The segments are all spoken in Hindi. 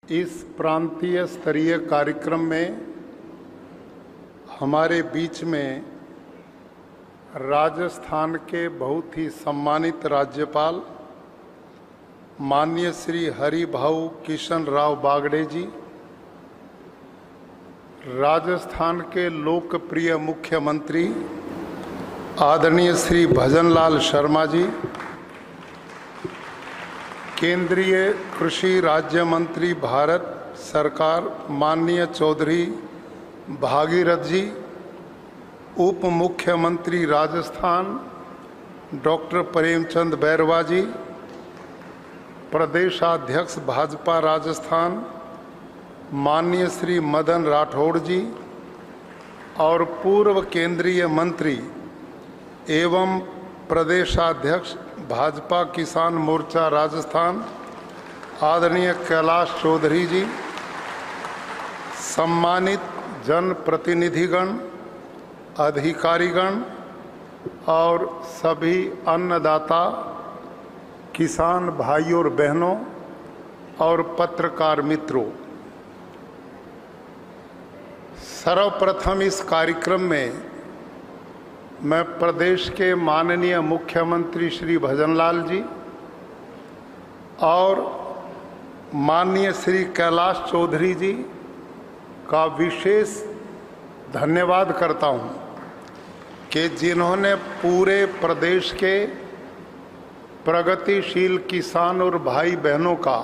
इस प्रांतीय स्तरीय कार्यक्रम में हमारे बीच में राजस्थान के बहुत ही सम्मानित राज्यपाल माननीय श्री हरिभाऊ किशन राव बागड़े जी, राजस्थान के लोकप्रिय मुख्यमंत्री आदरणीय श्री भजनलाल शर्मा जी, केंद्रीय कृषि राज्य मंत्री भारत सरकार माननीय चौधरी भागीरथ जी, उप मुख्यमंत्री राजस्थान डॉक्टर प्रेमचंद बैरवा जी, प्रदेशाध्यक्ष भाजपा राजस्थान माननीय श्री मदन राठौड़ जी और पूर्व केंद्रीय मंत्री एवं प्रदेशाध्यक्ष भाजपा किसान मोर्चा राजस्थान आदरणीय कैलाश चौधरी जी, सम्मानित जनप्रतिनिधिगण, अधिकारीगण और सभी अन्नदाता, किसान भाइयों और बहनों और पत्रकार मित्रों, सर्वप्रथम इस कार्यक्रम में मैं प्रदेश के माननीय मुख्यमंत्री श्री भजनलाल जी और माननीय श्री कैलाश चौधरी जी का विशेष धन्यवाद करता हूं कि जिन्होंने पूरे प्रदेश के प्रगतिशील किसान और भाई बहनों का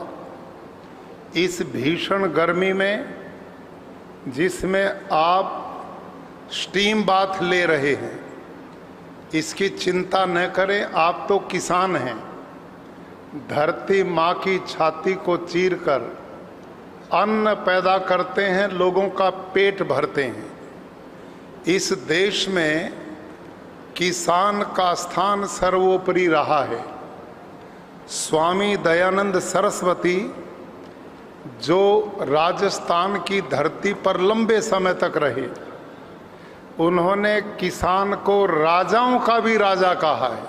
इस भीषण गर्मी में, जिसमें आप स्टीम बाथ ले रहे हैं, इसकी चिंता न करें। आप तो किसान हैं, धरती माँ की छाती को चीरकर अन्न पैदा करते हैं, लोगों का पेट भरते हैं। इस देश में किसान का स्थान सर्वोपरि रहा है। स्वामी दयानंद सरस्वती जो राजस्थान की धरती पर लंबे समय तक रहे, उन्होंने किसान को राजाओं का भी राजा कहा है।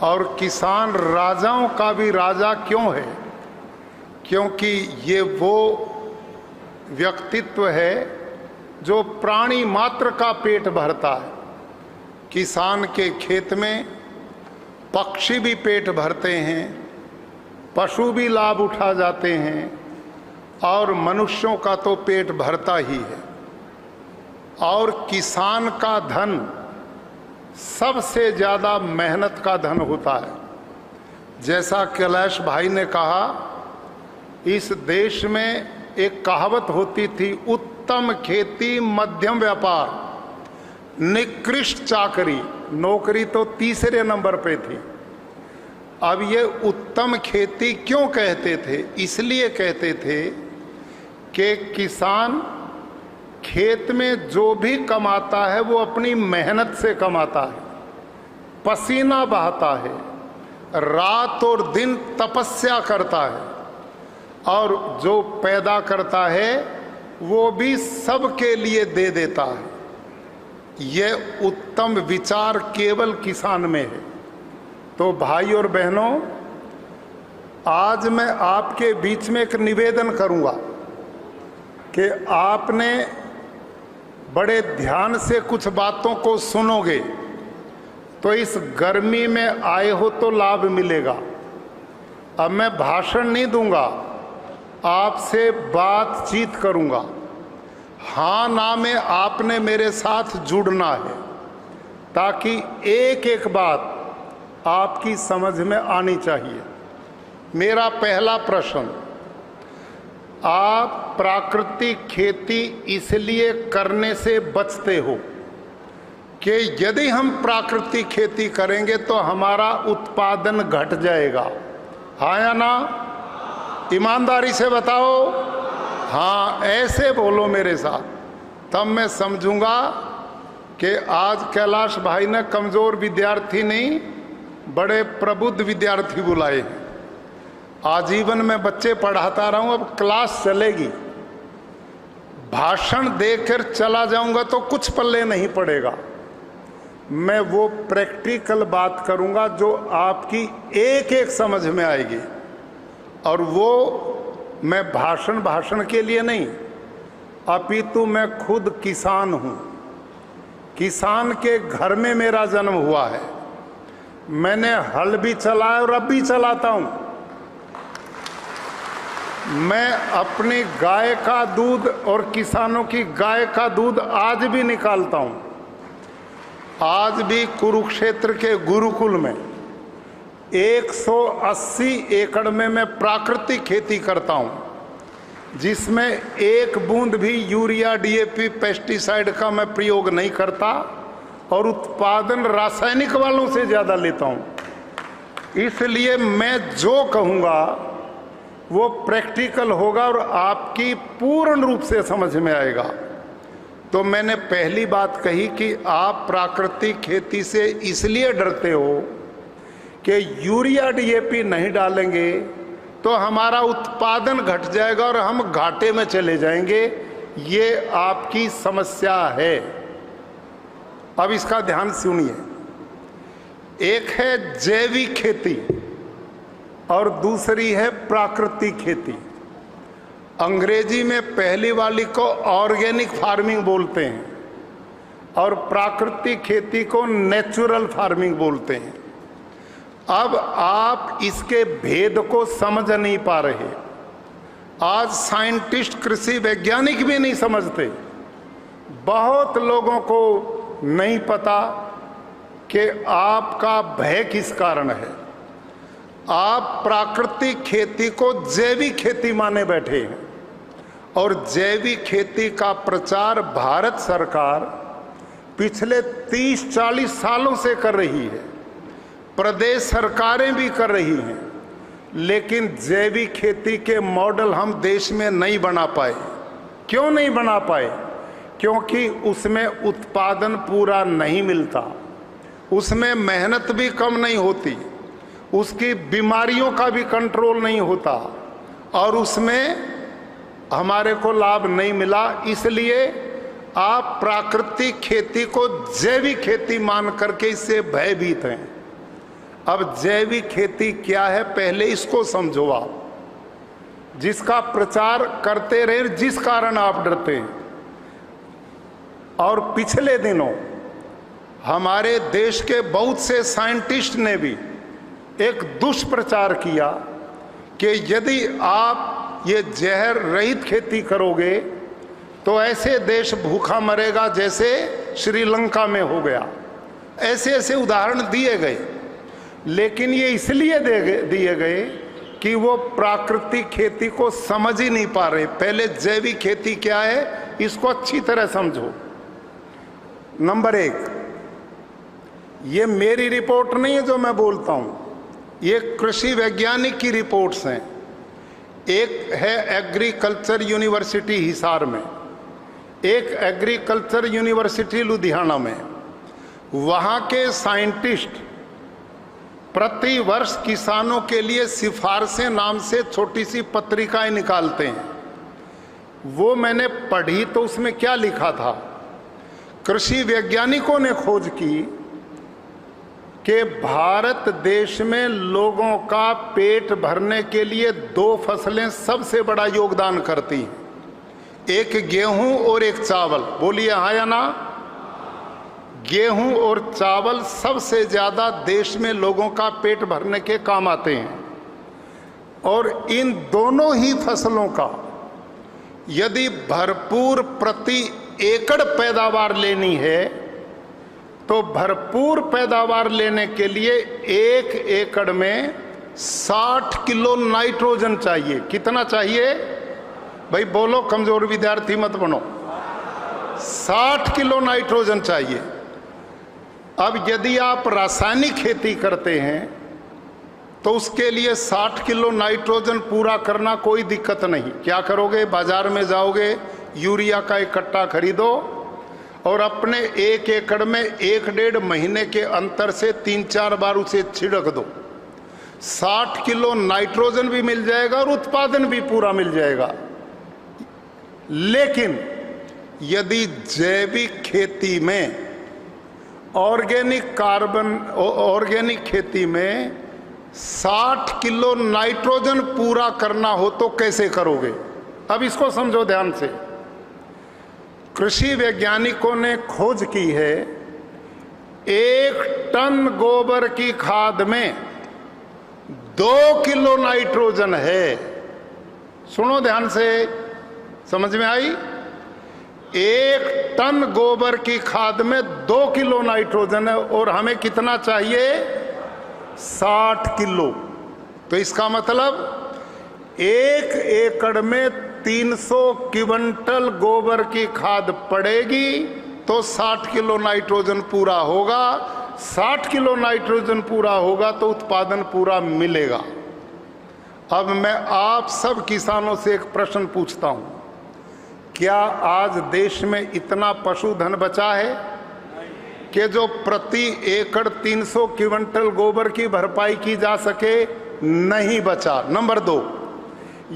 और किसान राजाओं का भी राजा क्यों है? क्योंकि ये वो व्यक्तित्व है जो प्राणी मात्र का पेट भरता है। किसान के खेत में पक्षी भी पेट भरते हैं, पशु भी लाभ उठा जाते हैं और मनुष्यों का तो पेट भरता ही है। और किसान का धन सबसे ज़्यादा मेहनत का धन होता है। जैसा कैलाश भाई ने कहा, इस देश में एक कहावत होती थी, उत्तम खेती मध्यम व्यापार निकृष्ट चाकरी। नौकरी तो तीसरे नंबर पे थी। अब ये उत्तम खेती क्यों कहते थे? इसलिए कहते थे कि किसान खेत में जो भी कमाता है वो अपनी मेहनत से कमाता है, पसीना बहाता है, रात और दिन तपस्या करता है और जो पैदा करता है वो भी सबके लिए दे देता है। यह उत्तम विचार केवल किसान में है। तो भाई और बहनों, आज मैं आपके बीच में एक निवेदन करूंगा कि आपने बड़े ध्यान से कुछ बातों को सुनोगे तो इस गर्मी में आए हो तो लाभ मिलेगा। अब मैं भाषण नहीं दूंगा, आपसे बातचीत करूंगा। हाँ ना में आपने मेरे साथ जुड़ना है ताकि एक एक बात आपकी समझ में आनी चाहिए। मेरा पहला प्रश्न, आप प्राकृतिक खेती इसलिए करने से बचते हो कि यदि हम प्राकृतिक खेती करेंगे तो हमारा उत्पादन घट जाएगा। हाँ या ना? ईमानदारी से बताओ। हाँ, ऐसे बोलो मेरे साथ, तब मैं समझूंगा कि आज कैलाश भाई ने कमजोर विद्यार्थी नहीं, बड़े प्रबुद्ध विद्यार्थी बुलाए हैं। आजीवन में बच्चे पढ़ाता रहूं, अब क्लास चलेगी। भाषण देकर चला जाऊंगा तो कुछ पल्ले नहीं पड़ेगा। मैं वो प्रैक्टिकल बात करूंगा जो आपकी एक एक समझ में आएगी। और वो मैं भाषण के लिए नहीं, अपितु मैं खुद किसान हूँ। किसान के घर में मेरा जन्म हुआ है। मैंने हल भी चलाया और अब भी चलाता हूँ। मैं अपनी गाय का दूध और किसानों की गाय का दूध आज भी निकालता हूँ। आज भी कुरुक्षेत्र के गुरुकुल में 180 एकड़ में मैं प्राकृतिक खेती करता हूँ, जिसमें एक बूंद भी यूरिया, डीएपी, पेस्टिसाइड का मैं प्रयोग नहीं करता और उत्पादन रासायनिक वालों से ज़्यादा लेता हूँ। इसलिए मैं जो कहूँगा वो प्रैक्टिकल होगा और आपकी पूर्ण रूप से समझ में आएगा। तो मैंने पहली बात कही कि आप प्राकृतिक खेती से इसलिए डरते हो कि यूरिया, डीएपी नहीं डालेंगे तो हमारा उत्पादन घट जाएगा और हम घाटे में चले जाएंगे। ये आपकी समस्या है। अब इसका ध्यान सुनिए। एक है जैविक खेती और दूसरी है प्राकृतिक खेती। अंग्रेजी में पहली वाली को ऑर्गेनिक फार्मिंग बोलते हैं और प्राकृतिक खेती को नेचुरल फार्मिंग बोलते हैं। अब आप इसके भेद को समझ नहीं पा रहे। आज साइंटिस्ट, कृषि वैज्ञानिक भी नहीं समझते। बहुत लोगों को नहीं पता कि आपका भय किस कारण है। आप प्राकृतिक खेती को जैविक खेती माने बैठे हैं और जैविक खेती का प्रचार भारत सरकार पिछले 30-40 सालों से कर रही है। प्रदेश सरकारें भी कर रही हैं, लेकिन जैविक खेती के मॉडल हम देश में नहीं बना पाए। क्यों नहीं बना पाए? क्योंकि उसमें उत्पादन पूरा नहीं मिलता, उसमें मेहनत भी कम नहीं होती, उसकी बीमारियों का भी कंट्रोल नहीं होता और उसमें हमारे को लाभ नहीं मिला। इसलिए आप प्राकृतिक खेती को जैविक खेती मान करके इससे भयभीत हैं। अब जैविक खेती क्या है पहले इसको समझो आप, जिसका प्रचार करते रहे, जिस कारण आप डरते हैं। और पिछले दिनों हमारे देश के बहुत से साइंटिस्ट ने भी एक दुष्प्रचार किया कि यदि आप ये जहर रहित खेती करोगे तो ऐसे देश भूखा मरेगा जैसे श्रीलंका में हो गया। ऐसे ऐसे उदाहरण दिए गए, लेकिन ये इसलिए दिए गए कि वो प्राकृतिक खेती को समझ ही नहीं पा रहे। पहले जैविक खेती क्या है इसको अच्छी तरह समझो। नंबर 1, ये मेरी रिपोर्ट नहीं है जो मैं बोलता हूँ, ये कृषि वैज्ञानिक की रिपोर्ट्स हैं। एक है एग्रीकल्चर यूनिवर्सिटी हिसार में, एक एग्रीकल्चर यूनिवर्सिटी लुधियाना में। वहाँ के साइंटिस्ट प्रति वर्ष किसानों के लिए सिफारिशें नाम से छोटी सी पत्रिकाएं निकालते हैं। वो मैंने पढ़ी तो उसमें क्या लिखा था, कृषि वैज्ञानिकों ने खोज की कि भारत देश में लोगों का पेट भरने के लिए 2 फसलें सबसे बड़ा योगदान करती हैं, एक गेहूं और एक चावल। बोलिए हाँ या ना? गेहूं और चावल सबसे ज़्यादा देश में लोगों का पेट भरने के काम आते हैं। और इन दोनों ही फसलों का यदि भरपूर प्रति एकड़ पैदावार लेनी है तो भरपूर पैदावार लेने के लिए 1 एकड़ में 60 किलो नाइट्रोजन चाहिए। कितना चाहिए भाई? बोलो, कमजोर विद्यार्थी मत बनो। 60 किलो नाइट्रोजन चाहिए। अब यदि आप रासायनिक खेती करते हैं तो उसके लिए 60 किलो नाइट्रोजन पूरा करना कोई दिक्कत नहीं। क्या करोगे? बाजार में जाओगे, यूरिया का एक कट्टा खरीदो और अपने 1 एकड़ में 1-1.5 महीने के अंतर से 3-4 बार उसे छिड़क दो। 60 किलो नाइट्रोजन भी मिल जाएगा और उत्पादन भी पूरा मिल जाएगा। लेकिन यदि जैविक खेती में ऑर्गेनिक खेती में 60 किलो नाइट्रोजन पूरा करना हो तो कैसे करोगे? अब इसको समझो ध्यान से। कृषि वैज्ञानिकों ने खोज की है, 1 टन गोबर की खाद में 2 किलो नाइट्रोजन है। सुनो ध्यान से, समझ में आई? 1 टन गोबर की खाद में 2 किलो नाइट्रोजन है और हमें कितना चाहिए? 60 किलो। तो इसका मतलब 1 एकड़ में 300 क्विंटल गोबर की खाद पड़ेगी तो 60 किलो नाइट्रोजन पूरा होगा। 60 किलो नाइट्रोजन पूरा होगा तो उत्पादन पूरा मिलेगा। अब मैं आप सब किसानों से एक प्रश्न पूछता हूं, क्या आज देश में इतना पशुधन बचा है कि जो प्रति एकड़ 300 क्विंटल गोबर की भरपाई की जा सके? नहीं बचा। नंबर 2,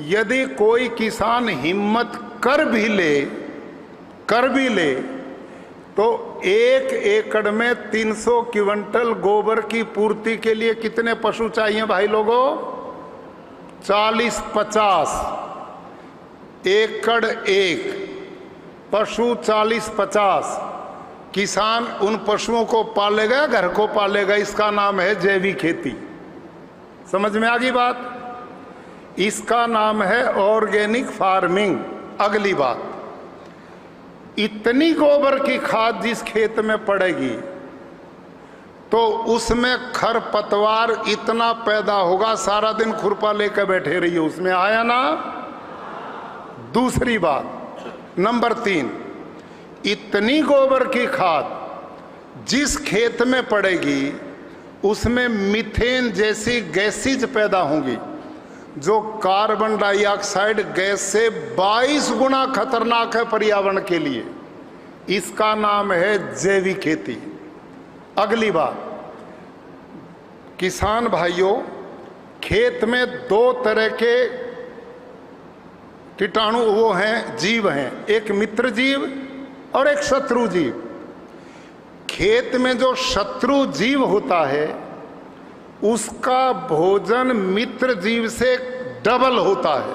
यदि कोई किसान हिम्मत कर भी ले तो 1 एकड़ में 300 क्विंटल गोबर की पूर्ति के लिए कितने पशु चाहिए भाई लोगों? 40-50 एकड़ एक पशु, 40-50 किसान उन पशुओं को पालेगा, घर को पालेगा। इसका नाम है जैविक खेती। समझ में आ गई बात? इसका नाम है ऑर्गेनिक फार्मिंग। अगली बात, इतनी गोबर की खाद जिस खेत में पड़ेगी तो उसमें खरपतवार इतना पैदा होगा, सारा दिन खुरपा लेकर बैठे रहिए उसमें, आया ना? दूसरी बात, नंबर 3, इतनी गोबर की खाद जिस खेत में पड़ेगी उसमें मीथेन जैसी गैसेज पैदा होंगी जो कार्बन डाइऑक्साइड गैस से 22 गुना खतरनाक है पर्यावरण के लिए। इसका नाम है जैविक खेती। अगली बात, किसान भाइयों, खेत में 2 तरह के कीटाणु वो हैं, जीव हैं, एक मित्र जीव और एक शत्रु जीव। खेत में जो शत्रु जीव होता है उसका भोजन मित्र जीव से डबल होता है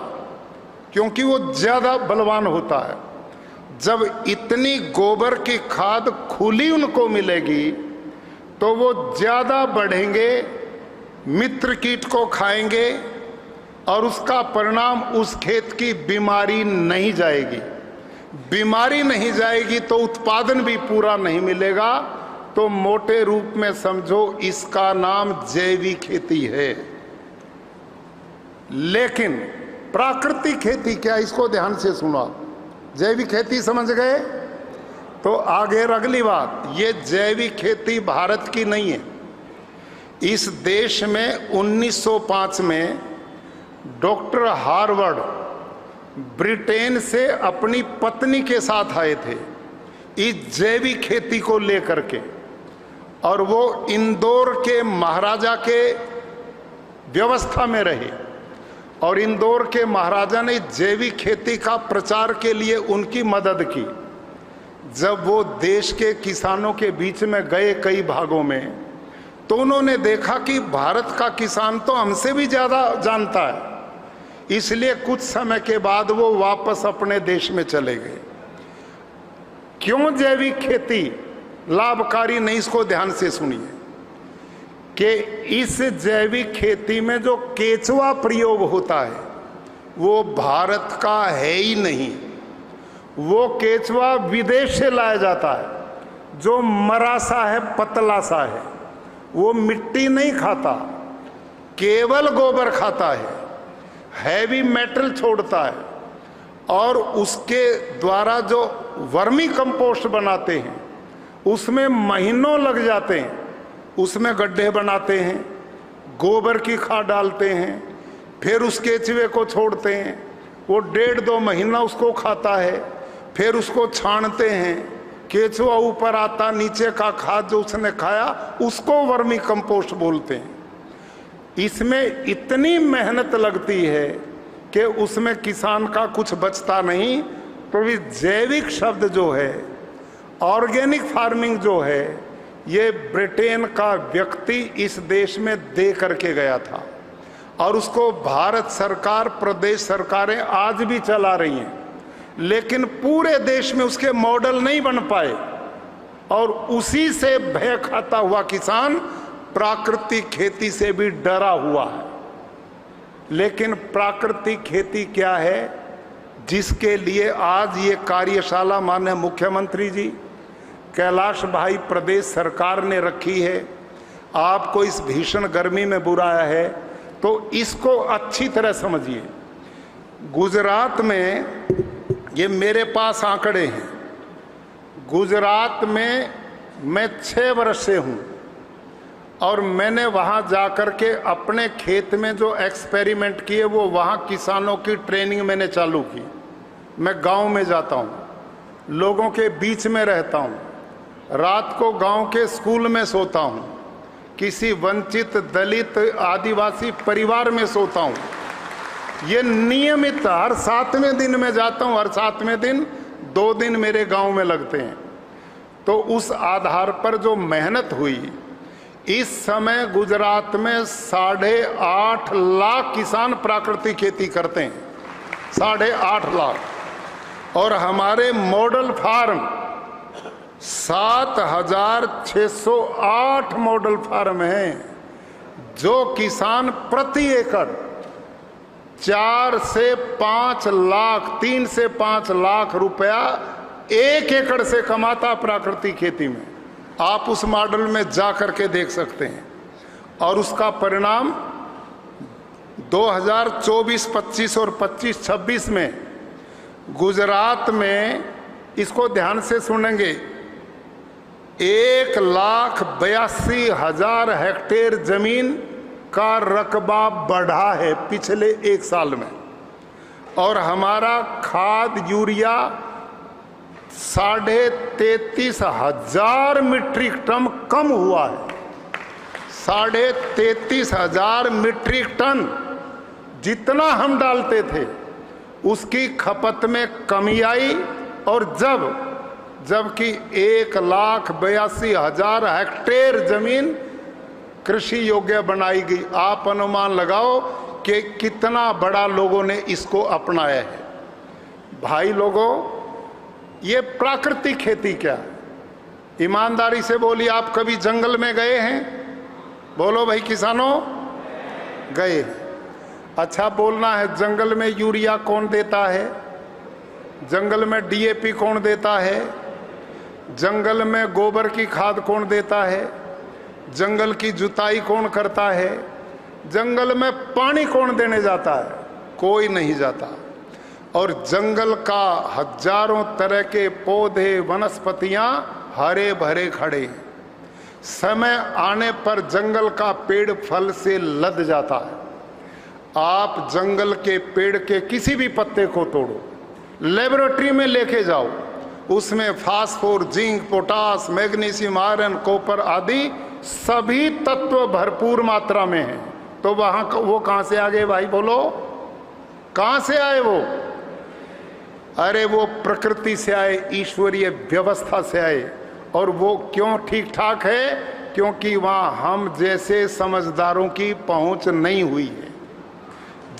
क्योंकि वो ज्यादा बलवान होता है। जब इतनी गोबर की खाद खुली उनको मिलेगी तो वो ज्यादा बढ़ेंगे, मित्र कीट को खाएंगे और उसका परिणाम उस खेत की बीमारी नहीं जाएगी। बीमारी नहीं जाएगी तो उत्पादन भी पूरा नहीं मिलेगा। तो मोटे रूप में समझो इसका नाम जैविक खेती है। लेकिन प्राकृतिक खेती क्या, इसको ध्यान से सुना। जैविक खेती समझ गए? तो आगे अगली बात, ये जैविक खेती भारत की नहीं है। इस देश में 1905 में डॉक्टर हार्वर्ड ब्रिटेन से अपनी पत्नी के साथ आए थे इस जैविक खेती को लेकर के, और वो इंदौर के महाराजा के व्यवस्था में रहे और इंदौर के महाराजा ने जैविक खेती का प्रचार के लिए उनकी मदद की। जब वो देश के किसानों के बीच में गए कई भागों में तो उन्होंने देखा कि भारत का किसान तो हमसे भी ज़्यादा जानता है। इसलिए कुछ समय के बाद वो वापस अपने देश में चले गए। क्यों जैविक खेती लाभकारी नहीं, इसको ध्यान से सुनिए कि इस जैविक खेती में जो केचुआ प्रयोग होता है वो भारत का है ही नहीं। वो केचुआ विदेश से लाया जाता है जो मरा सा है, पतला सा है। वो मिट्टी नहीं खाता, केवल गोबर खाता है, हैवी मेटल छोड़ता है और उसके द्वारा जो वर्मी कंपोस्ट बनाते हैं उसमें महीनों लग जाते हैं। उसमें गड्ढे बनाते हैं, गोबर की खाद डालते हैं, फिर उस केचुए को छोड़ते हैं, वो 1.5-2 महीना उसको खाता है, फिर उसको छानते हैं, केचुआ ऊपर आता, नीचे का खाद जो उसने खाया उसको वर्मी कंपोस्ट बोलते हैं। इसमें इतनी मेहनत लगती है कि उसमें किसान का कुछ बचता नहीं। तो ये जैविक शब्द जो है, ऑर्गेनिक फार्मिंग जो है, ये ब्रिटेन का व्यक्ति इस देश में दे करके गया था और उसको भारत सरकार, प्रदेश सरकारें आज भी चला रही हैं, लेकिन पूरे देश में उसके मॉडल नहीं बन पाए और उसी से भय खाता हुआ किसान प्राकृतिक खेती से भी डरा हुआ है। लेकिन प्राकृतिक खेती क्या है, जिसके लिए आज ये कार्यशाला माननीय मुख्यमंत्री जी, कैलाश भाई, प्रदेश सरकार ने रखी है। आपको इस भीषण गर्मी में बुलाया है तो इसको अच्छी तरह समझिए। गुजरात में, ये मेरे पास आंकड़े हैं, गुजरात में मैं 6 वर्ष से हूँ और मैंने वहाँ जाकर के अपने खेत में जो एक्सपेरिमेंट किए वो वहाँ किसानों की ट्रेनिंग मैंने चालू की। मैं गांव में जाता हूँ, लोगों के बीच में रहता हूँ, रात को गांव के स्कूल में सोता हूँ, किसी वंचित, दलित, आदिवासी परिवार में सोता हूँ। ये नियमित हर 7वें दिन में जाता हूँ, हर 7वें दिन 2 दिन मेरे गांव में लगते हैं। तो उस आधार पर जो मेहनत हुई, इस समय गुजरात में 8.5 लाख किसान प्राकृतिक खेती करते हैं, 8.5 लाख। और हमारे मॉडल फार्म 7,608 मॉडल फार्म हैं, जो किसान प्रति एकड़ 4 से 5 लाख, 3 से 5 लाख रुपया 1 एकड़ से कमाता प्राकृतिक खेती में। आप उस मॉडल में जा करके देख सकते हैं। और उसका परिणाम 2024-25 और 25-26 में गुजरात में, इसको ध्यान से सुनेंगे, 1,82,000 हेक्टेयर जमीन का रकबा बढ़ा है पिछले 1 साल में। और हमारा खाद यूरिया 33,500 मीट्रिक टन कम हुआ है। 33,500 मीट्रिक टन जितना हम डालते थे उसकी खपत में कमी आई। और जबकि 1,82,000 हेक्टेयर जमीन कृषि योग्य बनाई गई। आप अनुमान लगाओ कि कितना बड़ा लोगों ने इसको अपनाया है। भाई लोगों, ये प्राकृतिक खेती क्या है? ईमानदारी से बोलिए, आप कभी जंगल में गए हैं? बोलो भाई किसानों, गए हैं। अच्छा बोलना है, जंगल में यूरिया कौन देता है? जंगल में डीएपी कौन देता है? जंगल में गोबर की खाद कौन देता है? जंगल की जुताई कौन करता है? जंगल में पानी कौन देने जाता है? कोई नहीं जाता। और जंगल का हजारों तरह के पौधे, वनस्पतियां हरे भरे खड़े। समय आने पर जंगल का पेड़ फल से लद जाता है। आप जंगल के पेड़ के किसी भी पत्ते को तोड़ो, लेबोरेटरी में लेके जाओ, उसमें phosphor, zinc, potash, magnesium, iron, copper आदि सभी तत्व भरपूर मात्रा में हैं। तो वहां वो कहां से आ गए भाई? बोलो, कहां से आए वो? अरे वो प्रकृति से आए, ईश्वरीय व्यवस्था से आए। और वो क्यों ठीक ठाक है? क्योंकि वहां हम जैसे समझदारों की पहुंच नहीं हुई है।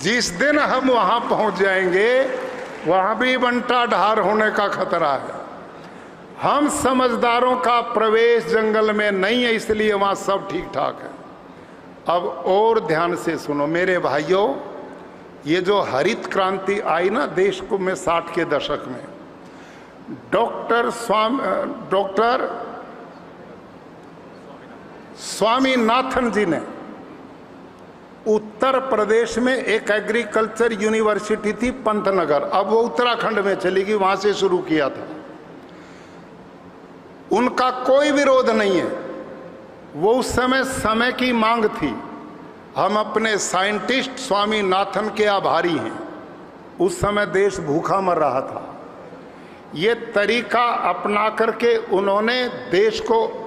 जिस दिन हम वहां पहुंच जाएंगे, वहां भी बंटा ढार होने का खतरा है। हम समझदारों का प्रवेश जंगल में नहीं है, इसलिए वहां सब ठीक ठाक है। अब और ध्यान से सुनो मेरे भाइयों, ये जो हरित क्रांति आई ना देश को में 60 के दशक में, डॉक्टर स्वामीनाथन जी ने उत्तर प्रदेश में एक एग्रीकल्चर यूनिवर्सिटी थी पंतनगर, अब वो उत्तराखंड में चली गई, वहां से शुरू किया था। उनका कोई विरोध नहीं है, वो उस समय की मांग थी। हम अपने साइंटिस्ट स्वामीनाथन के आभारी हैं। उस समय देश भूखा मर रहा था। ये तरीका अपना करके उन्होंने देश को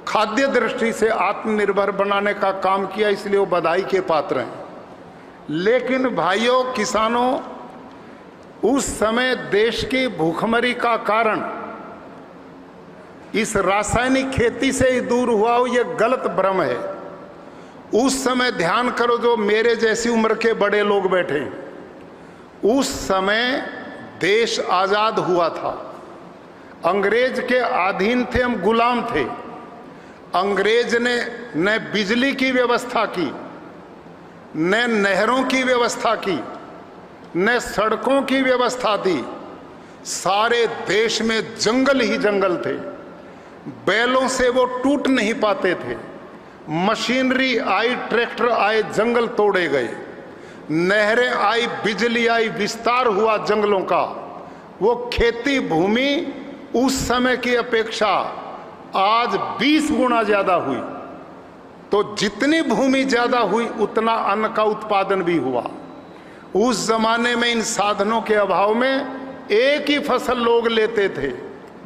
खाद्य दृष्टि से आत्मनिर्भर बनाने का काम किया, इसलिए वो बधाई के पात्र हैं। लेकिन भाइयों किसानों, उस समय देश की भूखमरी का कारण इस रासायनिक खेती से ही दूर हुआ हो, ये गलत भ्रम है। उस समय ध्यान करो, जो मेरे जैसी उम्र के बड़े लोग बैठे, उस समय देश आजाद हुआ था, अंग्रेज के अधीन थे, हम गुलाम थे। अंग्रेज ने न बिजली की व्यवस्था की, न नहरों की व्यवस्था की, न सड़कों की व्यवस्था दी। सारे देश में जंगल ही जंगल थे, बैलों से वो टूट नहीं पाते थे। मशीनरी आई, ट्रैक्टर आए, जंगल तोड़े गए, नहरें आई, बिजली आई, विस्तार हुआ जंगलों का। वो खेती भूमि उस समय की अपेक्षा आज 20 गुना ज्यादा हुई। तो जितनी भूमि ज्यादा हुई उतना अन्न का उत्पादन भी हुआ। उस जमाने में इन साधनों के अभाव में एक ही फसल लोग लेते थे,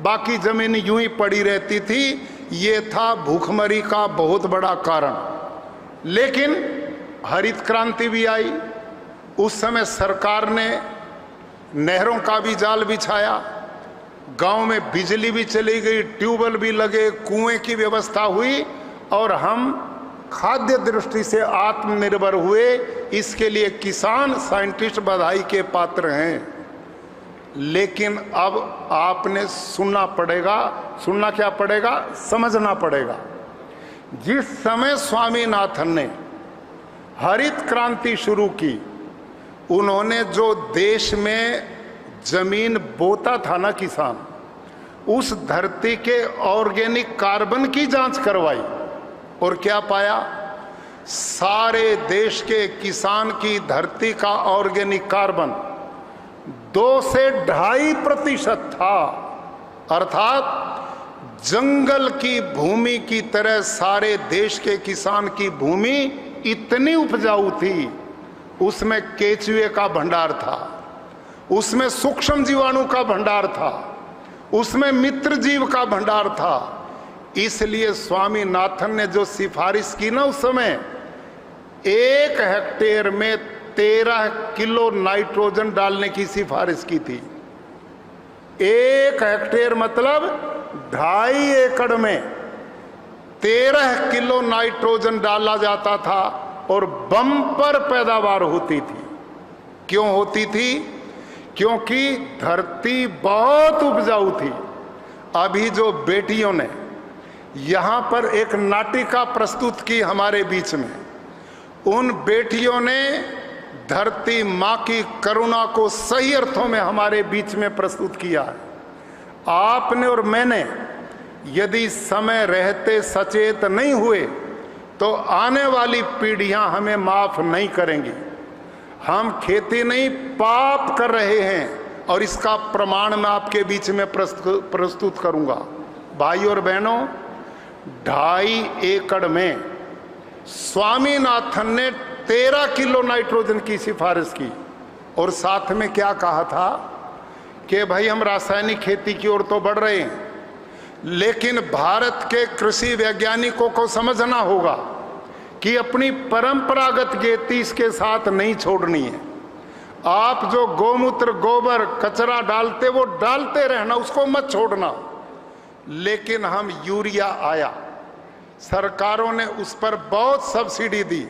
बाकी जमीन यूं ही पड़ी रहती थी। ये था भूखमरी का बहुत बड़ा कारण। लेकिन हरित क्रांति भी आई। उस समय सरकार ने नहरों का भी जाल बिछाया, गांव में बिजली भी चली गई, ट्यूबवेल भी लगे, कुएं की व्यवस्था हुई और हम खाद्य दृष्टि से आत्मनिर्भर हुए। इसके लिए किसान, साइंटिस्ट बधाई के पात्र हैं। लेकिन अब आपने सुनना पड़ेगा, सुनना क्या पड़ेगा, समझना पड़ेगा। जिस समय स्वामीनाथन ने हरित क्रांति शुरू की, उन्होंने जो देश में जमीन बोता था ना किसान, उस धरती के ऑर्गेनिक कार्बन की जांच करवाई और क्या पाया? सारे देश के किसान की धरती का ऑर्गेनिक कार्बन 2 से 2.5% था। अर्थात जंगल की भूमि की तरह सारे देश के किसान की भूमि इतनी उपजाऊ थी। उसमें केचुए का भंडार था, उसमें सूक्ष्म जीवाणु का भंडार था, उसमें मित्र जीव का भंडार था। इसलिए स्वामीनाथन ने जो सिफारिश की ना, उस समय 1 हेक्टेयर में 13 किलो नाइट्रोजन डालने की सिफारिश की थी। 1 हेक्टेयर मतलब 2.5 एकड़ में 13 किलो नाइट्रोजन डाला जाता था और बम्पर पैदावार होती थी। क्यों होती थी? क्योंकि धरती बहुत उपजाऊ थी। अभी जो बेटियों ने यहाँ पर एक नाटिका प्रस्तुत की हमारे बीच में, उन बेटियों ने धरती माँ की करुणा को सही अर्थों में हमारे बीच में प्रस्तुत किया है। आपने और मैंने यदि समय रहते सचेत नहीं हुए तो आने वाली पीढ़ियां हमें माफ नहीं करेंगी। हम खेती नहीं पाप कर रहे हैं और इसका प्रमाण मैं आपके बीच में प्रस्तुत करूंगा। भाई और बहनों, 2.5 एकड़ में स्वामीनाथन ने 13 किलो नाइट्रोजन की सिफारिश की और साथ में क्या कहा था कि भाई हम रासायनिक खेती की ओर तो बढ़ रहे हैं, लेकिन भारत के कृषि वैज्ञानिकों को समझना होगा कि अपनी परंपरागत खेती इसके साथ नहीं छोड़नी है। आप जो गोमूत्र, गोबर, कचरा डालते वो डालते रहना, उसको मत छोड़ना। लेकिन हम यूरिया आया, सरकारों ने उस पर बहुत सब्सिडी दी।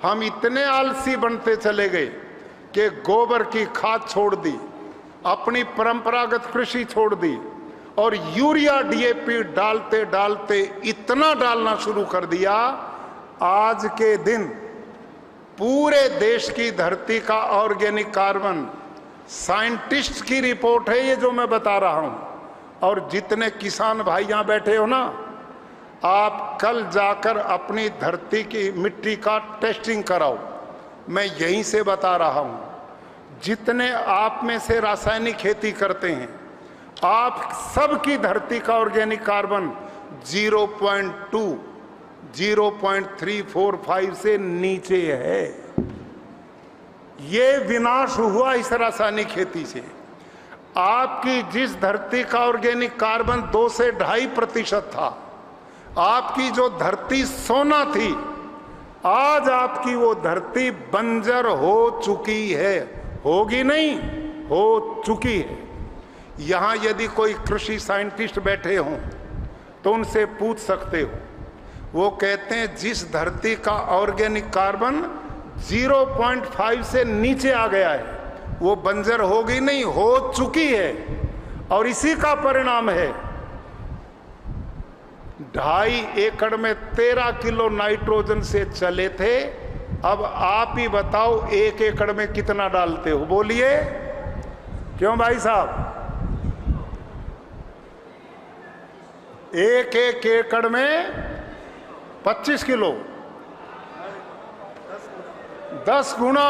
हम इतने आलसी बनते चले गए कि गोबर की खाद छोड़ दी, अपनी परंपरागत कृषि छोड़ दी और यूरिया, डीएपी डालते डालते इतना डालना शुरू कर दिया, आज के दिन पूरे देश की धरती का ऑर्गेनिक कार्बन, साइंटिस्ट की रिपोर्ट है ये जो मैं बता रहा हूं। और जितने किसान भाई यहां बैठे हो ना, आप कल जाकर अपनी धरती की मिट्टी का टेस्टिंग कराओ। मैं यहीं से बता रहा हूं। जितने आप में से रासायनिक खेती करते हैं, आप सबकी धरती का ऑर्गेनिक कार्बन 0.2, 0.345 से नीचे है। ये विनाश हुआ इस रासायनिक खेती से। आपकी जिस धरती का ऑर्गेनिक कार्बन 2 से 2.5% था, आपकी जो धरती सोना थी, आज आपकी वो धरती बंजर हो चुकी है। होगी नहीं, हो चुकी है। यहां यदि कोई कृषि साइंटिस्ट बैठे हों तो उनसे पूछ सकते हो। वो कहते हैं जिस धरती का ऑर्गेनिक कार्बन 0.5 से नीचे आ गया है वो बंजर होगी नहीं, हो चुकी है। और इसी का परिणाम है 2.5 एकड़ में 13 किलो नाइट्रोजन से चले थे, अब आप ही बताओ 1 एकड़ में कितना डालते हो, बोलिए। क्यों भाई साहब? 1 एकड़ में 25 किलो, 10 गुना।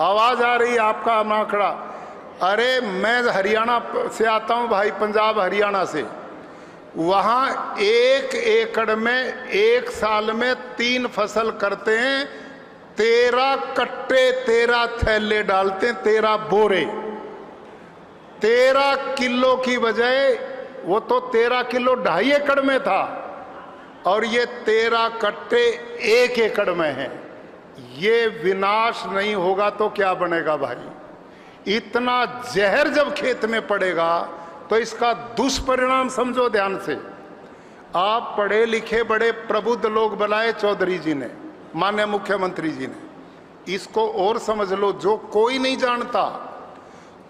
आवाज आ रही है आपका आंकड़ा? अरे मैं हरियाणा से आता हूं भाई, पंजाब हरियाणा से। वहां 1 एकड़ में 1 साल में 3 फसल करते हैं, 13 कट्टे 13 थैले डालते हैं, 13 बोरे। 13 किलो की बजाय वो तो 13 किलो 2.5 एकड़ में था और ये 13 कट्टे 1 एकड़ में है। ये विनाश नहीं होगा तो क्या बनेगा भाई? इतना जहर जब खेत में पड़ेगा तो इसका दुष्परिणाम समझो ध्यान से। आप पढ़े लिखे बड़े प्रबुद्ध लोग बनाए चौधरी जी ने, माननीय मुख्यमंत्री जी ने। इसको और समझ लो, जो कोई नहीं जानता,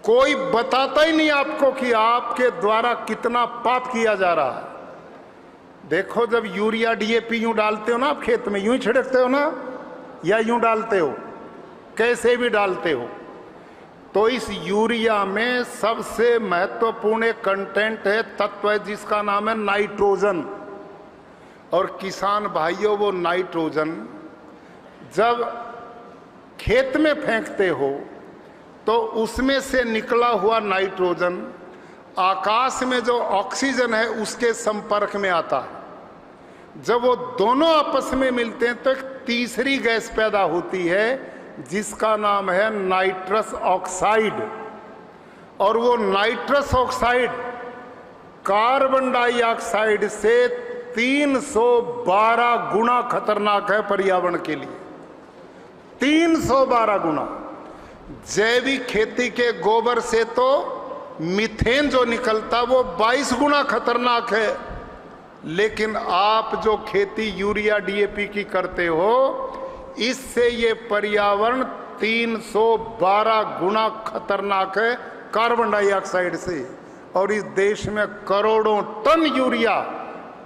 कोई बताता ही नहीं आपको कि आपके द्वारा कितना पाप किया जा रहा है। देखो जब यूरिया डीएपी यूं डालते हो ना आप खेत में, यूं ही छिड़कते हो ना या यूं डालते हो, कैसे भी डालते हो, तो इस यूरिया में सबसे महत्वपूर्ण एक कंटेंट है, तत्व है जिसका नाम है नाइट्रोजन। और किसान भाइयों वो नाइट्रोजन जब खेत में फेंकते हो तो उसमें से निकला हुआ नाइट्रोजन आकाश में जो ऑक्सीजन है उसके संपर्क में आता है। जब वो दोनों आपस में मिलते हैं तो एक तीसरी गैस पैदा होती है जिसका नाम है नाइट्रस ऑक्साइड। और वो नाइट्रस ऑक्साइड कार्बन डाइऑक्साइड से 312 गुना खतरनाक है पर्यावरण के लिए, 312 गुना। जैविक खेती के गोबर से तो मीथेन जो निकलता वो 22 गुना खतरनाक है, लेकिन आप जो खेती यूरिया डीएपी की करते हो इससे ये पर्यावरण 312 गुना खतरनाक है कार्बन डाइऑक्साइड से। और इस देश में करोड़ों टन यूरिया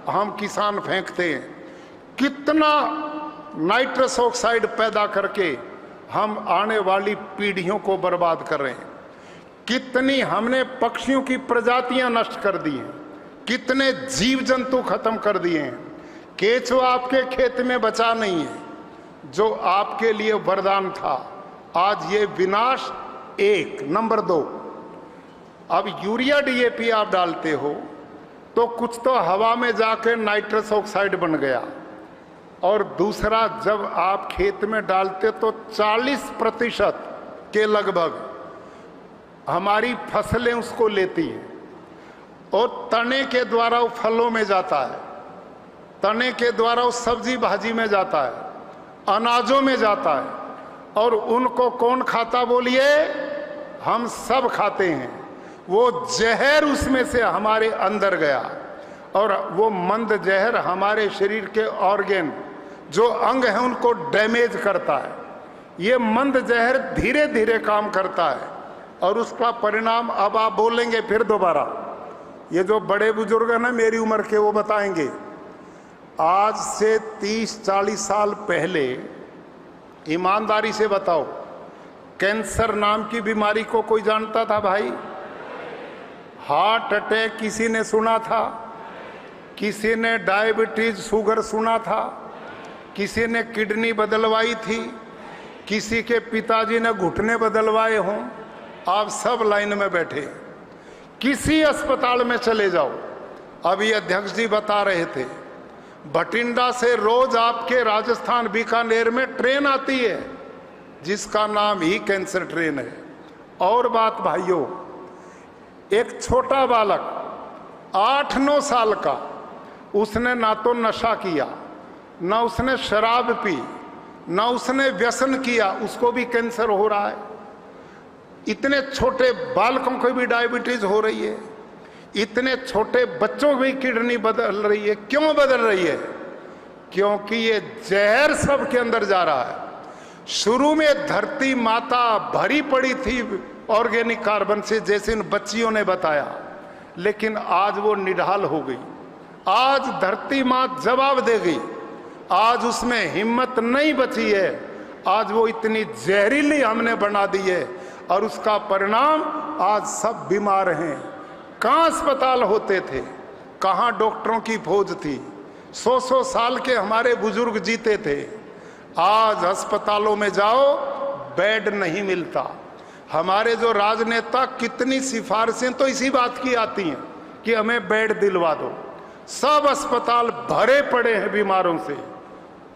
हम किसान फेंकते हैं। कितना नाइट्रस ऑक्साइड पैदा करके हम आने वाली पीढ़ियों को बर्बाद कर रहे हैं। कितनी हमने पक्षियों की प्रजातियां नष्ट कर दी हैं, कितने जीव जंतु खत्म कर दिए हैं। केचुआ आपके खेत में बचा नहीं है जो आपके लिए वरदान था, आज ये विनाश। एक नंबर 2, अब यूरिया डीएपी आप डालते हो तो कुछ तो हवा में जाकर नाइट्रस ऑक्साइड बन गया, और दूसरा जब आप खेत में डालते तो 40% के लगभग हमारी फसलें उसको लेती हैं और तने के द्वारा वो फलों में जाता है, तने के द्वारा वो सब्जी भाजी में जाता है, अनाजों में जाता है। और उनको कौन खाता बोलिए? हम सब खाते हैं। वो जहर उसमें से हमारे अंदर गया और वो मंद जहर हमारे शरीर के ऑर्गन जो अंग हैं उनको डैमेज करता है। ये मंद जहर धीरे धीरे काम करता है और उसका परिणाम अब आप बोलेंगे फिर दोबारा। ये जो बड़े बुजुर्ग हैं ना मेरी उम्र के, वो बताएंगे आज से 30-40 साल पहले, ईमानदारी से बताओ, कैंसर नाम की बीमारी को कोई जानता था भाई? हार्ट अटैक किसी ने सुना था? किसी ने डायबिटीज शुगर सुना था? किसी ने किडनी बदलवाई थी? किसी के पिताजी ने घुटने बदलवाए हों? आप सब लाइन में बैठे, किसी अस्पताल में चले जाओ। अभी अध्यक्ष जी बता रहे थे भटिंडा से रोज आपके राजस्थान बीकानेर में ट्रेन आती है जिसका नाम ही कैंसर ट्रेन है। और बात भाइयों, एक छोटा बालक 8-9 साल का, उसने ना तो नशा किया, ना उसने शराब पी, ना उसने व्यसन किया, उसको भी कैंसर हो रहा है। इतने छोटे बालकों को भी डायबिटीज हो रही है। इतने छोटे बच्चों की किडनी बदल रही है। क्यों बदल रही है? क्योंकि ये जहर सबके अंदर जा रहा है। शुरू में धरती माता भरी पड़ी थी ऑर्गेनिक कार्बन से, जैसे इन बच्चियों ने बताया, लेकिन आज वो निढाल हो गई। आज धरती माँ जवाब दे गई। आज उसमें हिम्मत नहीं बची है। आज वो इतनी जहरीली हमने बना दी है और उसका परिणाम आज सब बीमार हैं। कहाँ अस्पताल होते थे, कहाँ डॉक्टरों की फौज थी। 100 साल के हमारे बुजुर्ग जीते थे। आज अस्पतालों में जाओ, बेड नहीं मिलता। हमारे जो राजनेता, कितनी सिफारिशें तो इसी बात की आती हैं कि हमें बेड दिलवा दो। सब अस्पताल भरे पड़े हैं बीमारों से।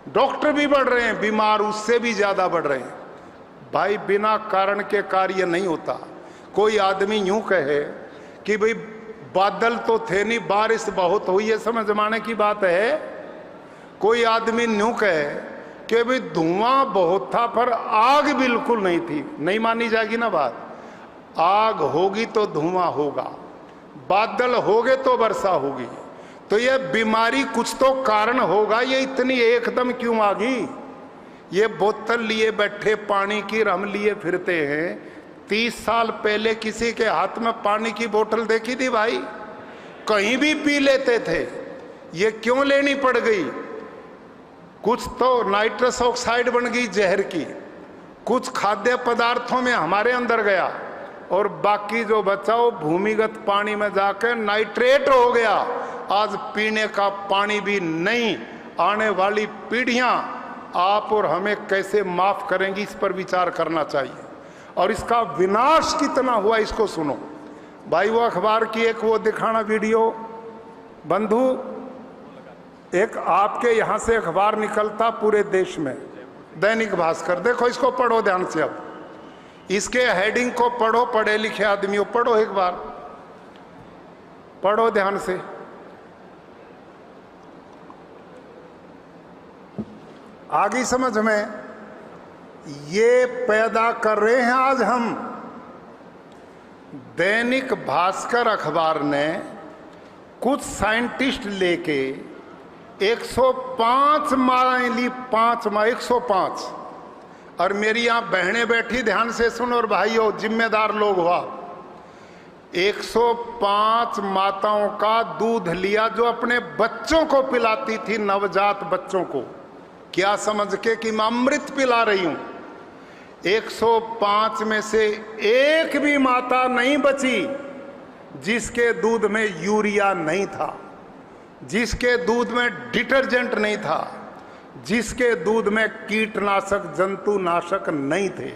डॉक्टर भी बढ़ रहे हैं, बीमार उससे भी ज्यादा बढ़ रहे हैं। भाई, बिना कारण के कार्य नहीं होता। कोई आदमी यूं कहे कि भाई बादल तो थे नहीं, बारिश बहुत हुई है, समझ माने की बात है। कोई आदमी यूं कहे कि भाई धुआं बहुत था पर आग बिल्कुल नहीं थी, नहीं मानी जाएगी ना बात। आग होगी तो धुआं होगा, बादल होगे तो वर्षा होगी। तो ये बीमारी कुछ तो कारण होगा। ये इतनी एकदम क्यों आ गई? ये बोतल लिए बैठे पानी की हम लिए फिरते हैं। 30 साल पहले किसी के हाथ में पानी की बोतल देखी थी भाई? कहीं भी पी लेते थे। ये क्यों लेनी पड़ गई? कुछ तो नाइट्रस ऑक्साइड बन गई जहर की, कुछ खाद्य पदार्थों में हमारे अंदर गया और बाकी जो बचाओ भूमिगत पानी में जाकर नाइट्रेट हो गया। आज पीने का पानी भी नहीं। आने वाली पीढ़ियां आप और हमें कैसे माफ करेंगी, इस पर विचार करना चाहिए। और इसका विनाश कितना हुआ इसको सुनो भाई। वो अखबार की एक वो दिखाना वीडियो बंधु, एक आपके यहां से अखबार निकलता पूरे देश में, दैनिक भास्कर। देखो इसको पढ़ो ध्यान से। अब इसके हेडिंग को पढ़ो, पढ़े लिखे आदमियों पढ़ो, एक बार पढ़ो ध्यान से। आगे समझ में। ये पैदा कर रहे हैं आज हम। दैनिक भास्कर अखबार ने कुछ साइंटिस्ट लेके 105 मालाएं ली, 105। और मेरी यहां बहनें बैठी, ध्यान से सुनो, और भाइयों जिम्मेदार लोग हुआ। 105 माताओं का दूध लिया जो अपने बच्चों को पिलाती थी, नवजात बच्चों को, क्या समझ के कि मैं अमृत पिला रही हूं। 105 में से एक भी माता नहीं बची जिसके दूध में यूरिया नहीं था, जिसके दूध में डिटर्जेंट नहीं था, जिसके दूध में कीटनाशक जंतुनाशक नहीं थे।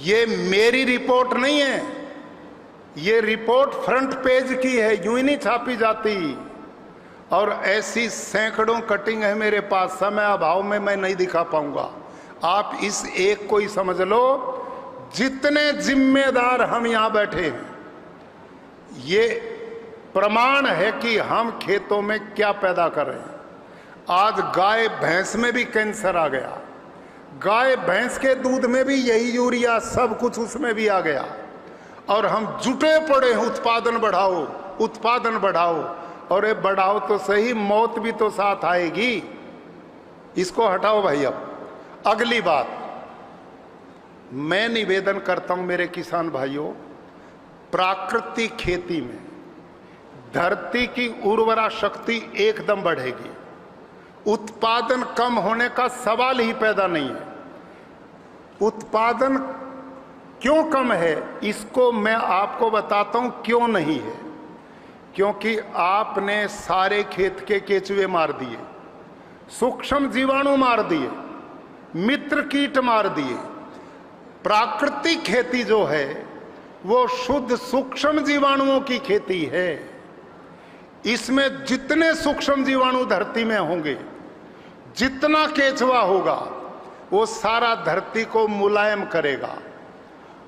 ये मेरी रिपोर्ट नहीं है, ये रिपोर्ट फ्रंट पेज की है, यूं ही नहीं छापी जाती। और ऐसी सैकड़ों कटिंग है मेरे पास, समय अभाव में मैं नहीं दिखा पाऊंगा। आप इस एक को ही समझ लो। जितने जिम्मेदार हम यहां बैठे हैं, ये प्रमाण है कि हम खेतों में क्या पैदा कर रहे हैं। आज गाय भैंस में भी कैंसर आ गया, गाय भैंस के दूध में भी यही यूरिया, सब कुछ उसमें भी आ गया। और हम जुटे पड़े हैं, उत्पादन बढ़ाओ, उत्पादन बढ़ाओ। और ये बढ़ाओ तो सही, मौत भी तो साथ आएगी। इसको हटाओ भाई। अब अगली बात, मैं निवेदन करता हूं मेरे किसान भाइयों, प्राकृतिक खेती में धरती की उर्वरा शक्ति एकदम बढ़ेगी। उत्पादन कम होने का सवाल ही पैदा नहीं है। उत्पादन क्यों कम है इसको मैं आपको बताता हूं क्यों नहीं है। क्योंकि आपने सारे खेत के केचुए मार दिए, सूक्ष्म जीवाणु मार दिए, मित्र कीट मार दिए। प्राकृतिक खेती जो है वो शुद्ध सूक्ष्म जीवाणुओं की खेती है। इसमें जितने सूक्ष्म जीवाणु धरती में होंगे, जितना केचुआ होगा, वो सारा धरती को मुलायम करेगा,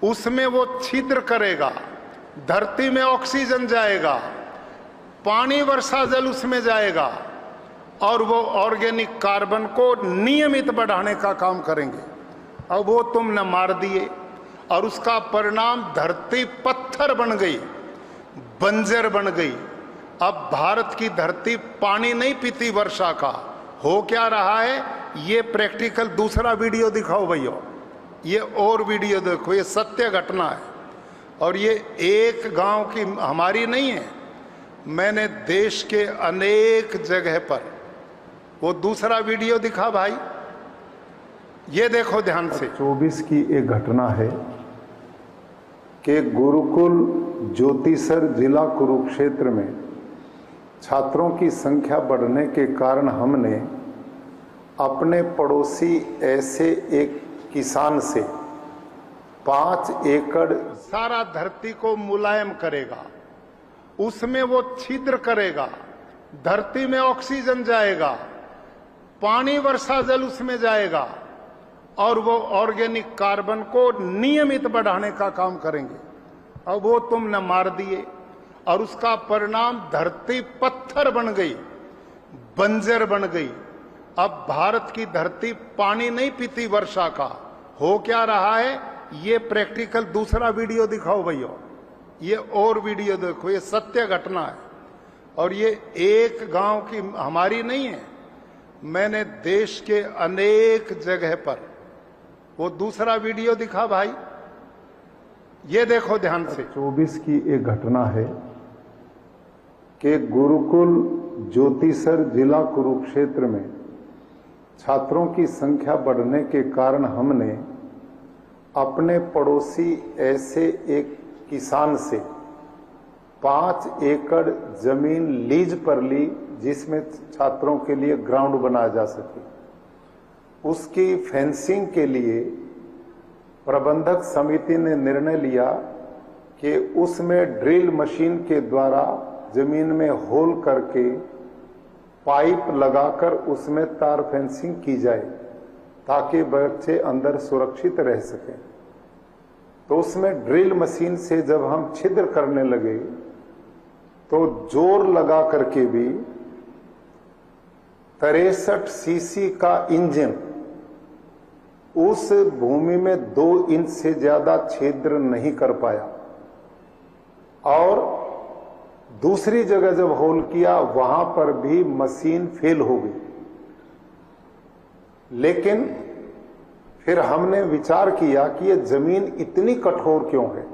उसमें वो छिद्र करेगा, धरती में ऑक्सीजन जाएगा, पानी वर्षा जल उसमें जाएगा और वो ऑर्गेनिक कार्बन को नियमित बढ़ाने का काम करेंगे। अब वो तुमने मार दिए और उसका परिणाम धरती पत्थर बन गई। बंजर बन गई। अब भारत की धरती पानी नहीं पीती वर्षा का। हो क्या रहा है, ये प्रैक्टिकल दूसरा वीडियो दिखाओ भैया, ये और वीडियो देखो, ये सत्य घटना है। और ये एक गांव की हमारी नहीं है, मैंने देश के अनेक जगह पर, वो दूसरा वीडियो दिखा भाई, ये देखो ध्यान से। 24 की एक घटना है कि गुरुकुल ज्योतिसर जिला कुरुक्षेत्र में छात्रों की संख्या बढ़ने के कारण हमने अपने पड़ोसी ऐसे एक किसान से 5 एकड़, सारा धरती को मुलायम करेगा, उसमें वो छिद्र करेगा, धरती में ऑक्सीजन जाएगा, पानी वर्षा जल उसमें जाएगा और वो ऑर्गेनिक कार्बन को नियमित बढ़ाने का काम करेंगे। अब वो तुमने मार दिए और उसका परिणाम धरती पत्थर बन गई, बंजर बन गई। अब भारत की धरती पानी नहीं पीती वर्षा का। हो क्या रहा है, ये प्रैक्टिकल दूसरा वीडियो दिखाओ भैया, ये और वीडियो देखो, ये सत्य घटना है। और ये एक गांव की हमारी नहीं है, मैंने देश के अनेक जगह पर, वो दूसरा वीडियो दिखा भाई, ये देखो ध्यान से। 24 की एक घटना है कि गुरुकुल ज्योतिसर जिला कुरुक्षेत्र में छात्रों की संख्या बढ़ने के कारण हमने अपने पड़ोसी ऐसे एक किसान से 5 एकड़ जमीन लीज पर ली, जिसमें छात्रों के लिए ग्राउंड बनाया जा सके। उसकी फेंसिंग के लिए प्रबंधक समिति ने निर्णय लिया कि उसमें ड्रिल मशीन के द्वारा जमीन में होल करके पाइप लगाकर उसमें तार फेंसिंग की जाए ताकि बच्चे अंदर सुरक्षित रह सकें। तो उसमें ड्रिल मशीन से जब हम छिद्र करने लगे तो जोर लगा करके भी 63 सीसी का इंजन उस भूमि में 2 इंच से ज्यादा छिद्र नहीं कर पाया। और दूसरी जगह जब होल किया वहां पर भी मशीन फेल हो गई। लेकिन फिर हमने विचार किया कि यह जमीन इतनी कठोर क्यों है,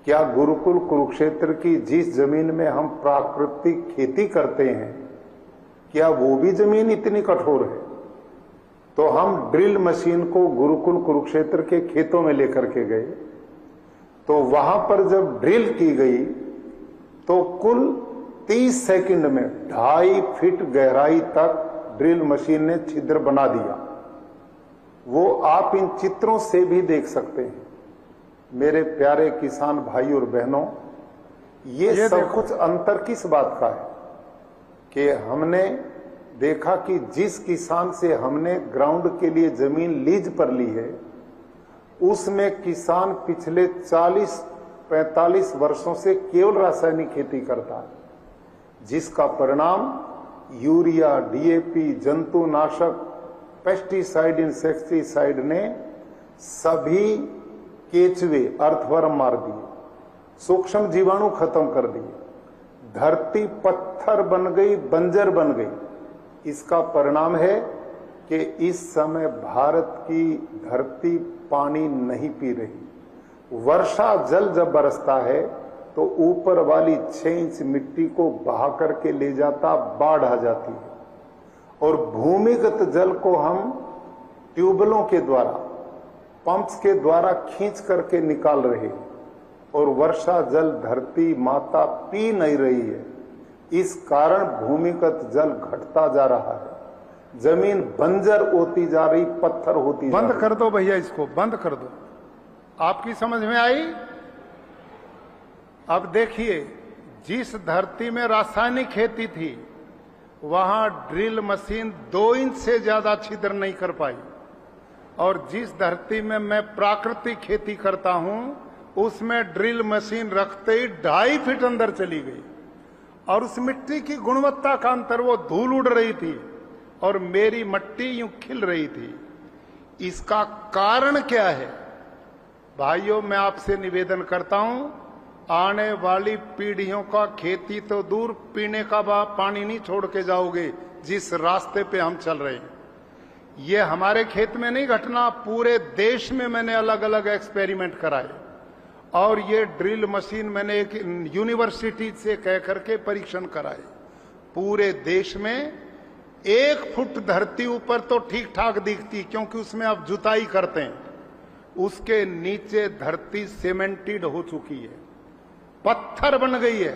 क्या गुरुकुल कुरुक्षेत्र की जिस जमीन में हम प्राकृतिक खेती करते हैं, क्या वो भी जमीन इतनी कठोर है? तो हम ड्रिल मशीन को गुरुकुल कुरुक्षेत्र के खेतों में लेकर के गए। तो वहां पर जब ड्रिल की गई तो कुल 30 सेकंड में 2.5 फीट गहराई तक ड्रिल मशीन ने छिद्र बना दिया। वो आप इन चित्रों से भी देख सकते हैं। मेरे प्यारे किसान भाई और बहनों, ये सब कुछ अंतर किस बात का है कि हमने देखा कि जिस किसान से हमने ग्राउंड के लिए जमीन लीज पर ली है, उसमें किसान पिछले 40-45 वर्षों से केवल रासायनिक खेती करता है, जिसका परिणाम यूरिया, डीएपी, जंतुनाशक, पेस्टिसाइड, इंसेक्टिसाइड ने सभी केचुए, अर्थवर्म मार दिए, सूक्ष्म जीवाणु खत्म कर दिए, धरती पत्थर बन गई, बंजर बन गई। इसका परिणाम है कि इस समय भारत की धरती पानी नहीं पी रही। वर्षा जल जब बरसता है तो ऊपर वाली 6 इंच मिट्टी को बहा करके ले जाता, बाढ़ आ जाती है। और भूमिगत जल को हम ट्यूबवेलों के द्वारा, पंप्स के द्वारा खींच करके निकाल रहे हैं और वर्षा जल धरती माता पी नहीं रही है। इस कारण भूमिगत जल घटता जा रहा है, जमीन बंजर होती जा रही, पत्थर होती जा रही। बंद कर दो भैया, इसको बंद कर दो। आपकी समझ में आई? अब देखिए, जिस धरती में रासायनिक खेती थी वहां ड्रिल मशीन 2 इंच से ज्यादा छिद्र नहीं कर पाई, और जिस धरती में मैं प्राकृतिक खेती करता हूं उसमें ड्रिल मशीन रखते ही 2.5 फीट अंदर चली गई। और उस मिट्टी की गुणवत्ता का अंतर, वो धूल उड़ रही थी और मेरी मिट्टी यूं खिल रही थी। इसका कारण क्या है? भाइयों, मैं आपसे निवेदन करता हूं, आने वाली पीढ़ियों का खेती तो दूर, पीने का पानी नहीं छोड़ के जाओगे जिस रास्ते पे हम चल रहे हैं। ये हमारे खेत में नहीं घटना, पूरे देश में मैंने अलग अलग एक्सपेरिमेंट कराए और ये ड्रिल मशीन मैंने एक यूनिवर्सिटी से कह करके परीक्षण कराए। पूरे देश में 1 फुट धरती ऊपर तो ठीक ठाक दिखती, क्योंकि उसमें आप जुताई करते हैं, उसके नीचे धरती सीमेंटेड हो चुकी है, पत्थर बन गई है।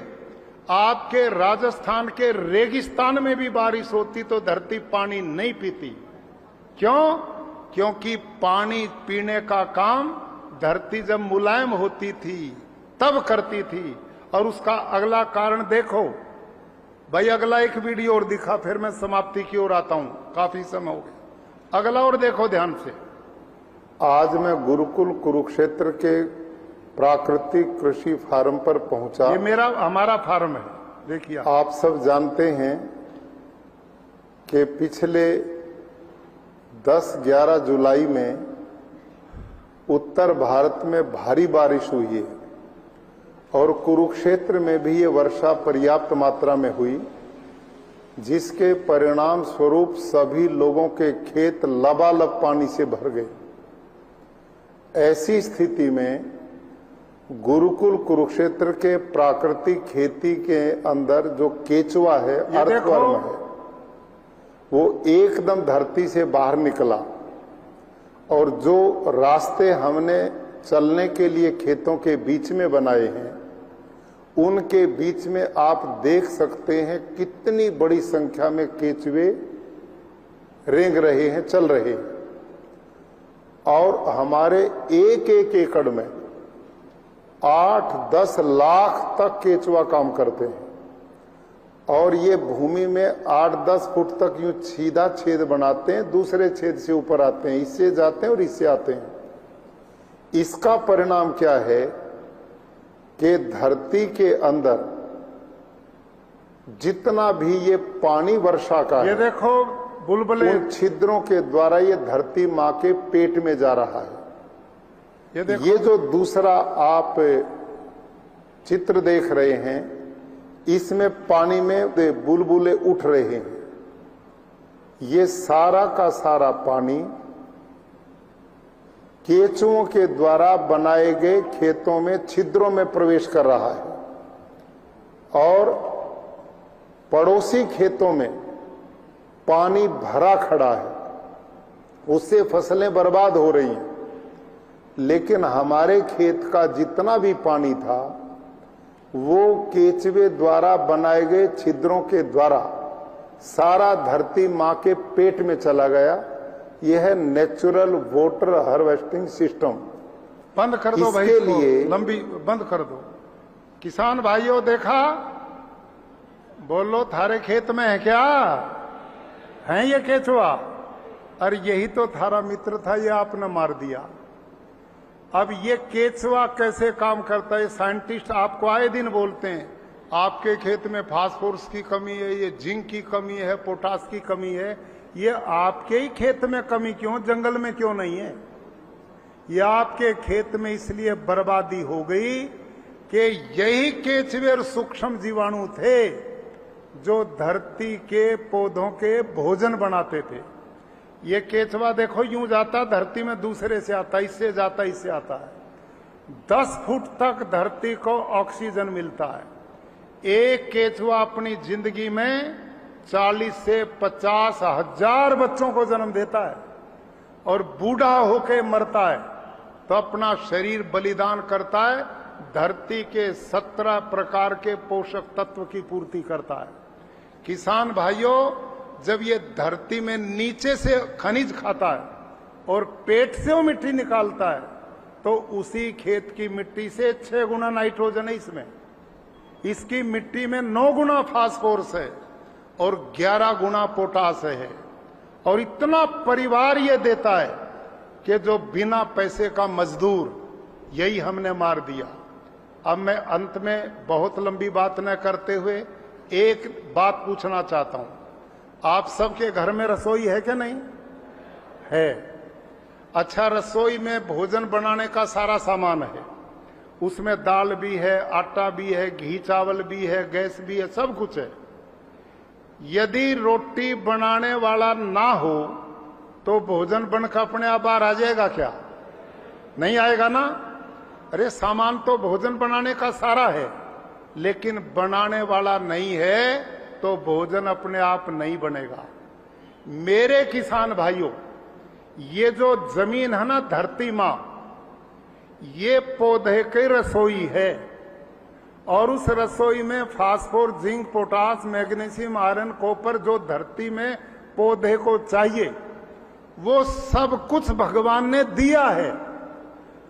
आपके राजस्थान के रेगिस्तान में भी बारिश होती तो धरती पानी नहीं पीती। क्यों? क्योंकि पानी पीने का काम धरती जब मुलायम होती थी तब करती थी। और उसका अगला कारण देखो भाई, अगला एक वीडियो और दिखा, फिर मैं समाप्ति की ओर आता हूं, काफी समय हो गया। अगला और देखो ध्यान से। आज मैं गुरुकुल कुरुक्षेत्र के प्राकृतिक कृषि फार्म पर पहुंचा। ये हमारा फार्म है, देखिए आप सब जानते हैं कि पिछले 10-11 जुलाई में उत्तर भारत में भारी बारिश हुई है और कुरुक्षेत्र में भी ये वर्षा पर्याप्त मात्रा में हुई, जिसके परिणाम स्वरूप सभी लोगों के खेत लबालब पानी से भर गए। ऐसी स्थिति में गुरुकुल कुरुक्षेत्र के प्राकृतिक खेती के अंदर जो केचुआ है, अर्थवर्म है, वो एकदम धरती से बाहर निकला और जो रास्ते हमने चलने के लिए खेतों के बीच में बनाए हैं, उनके बीच में आप देख सकते हैं कितनी बड़ी संख्या में केचुए रेंग रहे हैं, चल रहे हैं। और हमारे एक एकड़ में 8-10 लाख तक केचुआ काम करते हैं और ये भूमि में 8-10 फुट तक यूं सीधा छेद बनाते हैं, दूसरे छेद से ऊपर आते हैं, इससे जाते हैं और इससे आते हैं। इसका परिणाम क्या है कि धरती के अंदर जितना भी ये पानी वर्षा का ये देखो बुलबुले, उन छिद्रों के द्वारा ये धरती मां के पेट में जा रहा है। ये जो दूसरा आप चित्र देख रहे हैं, इसमें पानी में बुलबुले उठ रहे हैं। ये सारा का सारा पानी केचुओं के द्वारा बनाए गए खेतों में छिद्रों में प्रवेश कर रहा है और पड़ोसी खेतों में पानी भरा खड़ा है, उससे फसलें बर्बाद हो रही हैं। लेकिन हमारे खेत का जितना भी पानी था वो केचुए द्वारा बनाए गए छिद्रों के द्वारा सारा धरती मां के पेट में चला गया। यह है नेचुरल वाटर हार्वेस्टिंग सिस्टम। बंद कर दो भाई, इसके लिए लंबी बंद कर दो। किसान भाइयों देखा, बोलो थारे खेत में है क्या? है ये केचुआ? अरे यही तो थारा मित्र था, ये आपने मार दिया। अब ये केचुआ कैसे काम करता है? साइंटिस्ट आपको आए दिन बोलते हैं आपके खेत में फास्फोरस की कमी है, ये जिंक की कमी है, पोटास की कमी है। ये आपके ही खेत में कमी क्यों, जंगल में क्यों नहीं है? ये आपके खेत में इसलिए बर्बादी हो गई कि यही केचुए और सूक्ष्म जीवाणु थे जो धरती के पौधों के भोजन बनाते थे। ये केचुआ देखो यूं जाता धरती में, दूसरे से आता, इससे जाता, इससे आता है। 10 फुट तक धरती को ऑक्सीजन मिलता है। एक केचुआ अपनी जिंदगी में 40 से 50 हजार बच्चों को जन्म देता है और बूढ़ा होके मरता है तो अपना शरीर बलिदान करता है, धरती के 17 प्रकार के पोषक तत्व की पूर्ति करता है। किसान भाइयों, जब ये धरती में नीचे से खनिज खाता है और पेट से वो मिट्टी निकालता है तो उसी खेत की मिट्टी से 6 गुना नाइट्रोजन है इसमें। इसकी मिट्टी में 9 गुना फास्फोरस है और 11 गुना पोटास है। और इतना परिवार ये देता है कि जो बिना पैसे का मजदूर, यही हमने मार दिया। अब मैं अंत में बहुत लंबी बात न करते हुए एक बात पूछना चाहता हूं। आप सबके घर में रसोई है कि नहीं है? अच्छा, रसोई में भोजन बनाने का सारा सामान है उसमें दाल भी है, आटा भी है, घी चावल भी है, गैस भी है, सब कुछ है। यदि रोटी बनाने वाला ना हो तो भोजन बनकर अपने आप बाहर आ जाएगा क्या? नहीं आएगा ना। अरे सामान तो भोजन बनाने का सारा है, लेकिन बनाने वाला नहीं है तो भोजन अपने आप नहीं बनेगा। मेरे किसान भाइयों, ये जो जमीन है ना, धरती मां, ये पौधे की रसोई है, और उस रसोई में phosphor, zinc, potash, magnesium, iron, copper जो धरती में पौधे को चाहिए वो सब कुछ भगवान ने दिया है,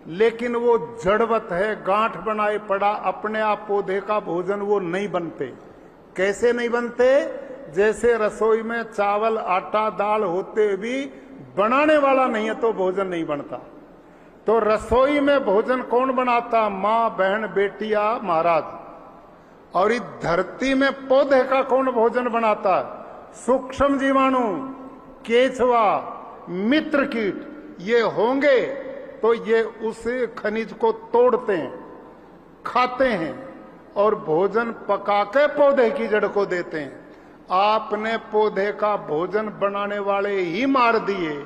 लेकिन वो जड़वत है, गांठ बनाए पड़ा, अपने आप पौधे का भोजन वो नहीं बनते। कैसे नहीं बनते? जैसे रसोई में चावल, आटा, दाल होते भी बनाने वाला नहीं है तो भोजन नहीं बनता। तो रसोई में भोजन कौन बनाता? मां, बहन, बेटिया, महाराज। और इस धरती में पौधे का कौन भोजन बनाता? सूक्ष्म जीवाणु, केचुआ, मित्र कीट, ये होंगे तो ये उस खनिज को तोड़ते हैं, खाते हैं और भोजन पका के पौधे की जड़ को देते हैं। आपने पौधे का भोजन बनाने वाले ही मार दिए।